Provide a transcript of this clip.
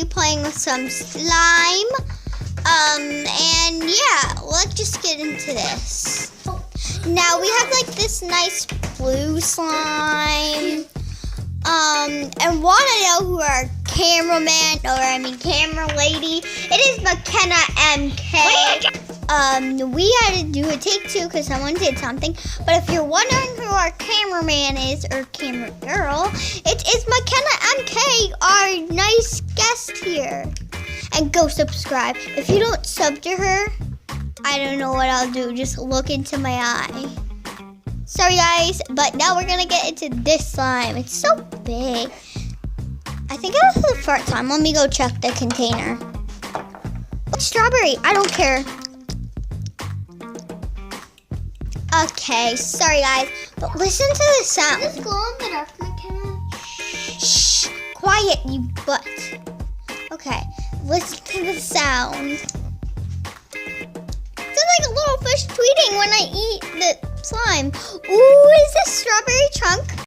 be playing with some slime. And yeah, let's just get into this. Now we have like this nice blue slime. And want to know who our cameraman, camera lady, it is McKenna MK. We had to do a take 2 because someone did something. But if you're wondering who our cameraman is, or camera girl, it is McKenna MK, our nice guest here. And go subscribe. If you don't sub to her, I don't know what I'll do. Just look into my eye. Sorry guys, but now we're gonna get into this slime. It's so big. I think it was the first time. Let me go check the container. Strawberry, I don't care. Okay, sorry guys, but listen to the sound. Is this glow in the dark, McKenna? Shh, quiet, you butt. Okay, listen to the sound. It's like a little fish tweeting when I eat the slime. Ooh, is this strawberry chunk?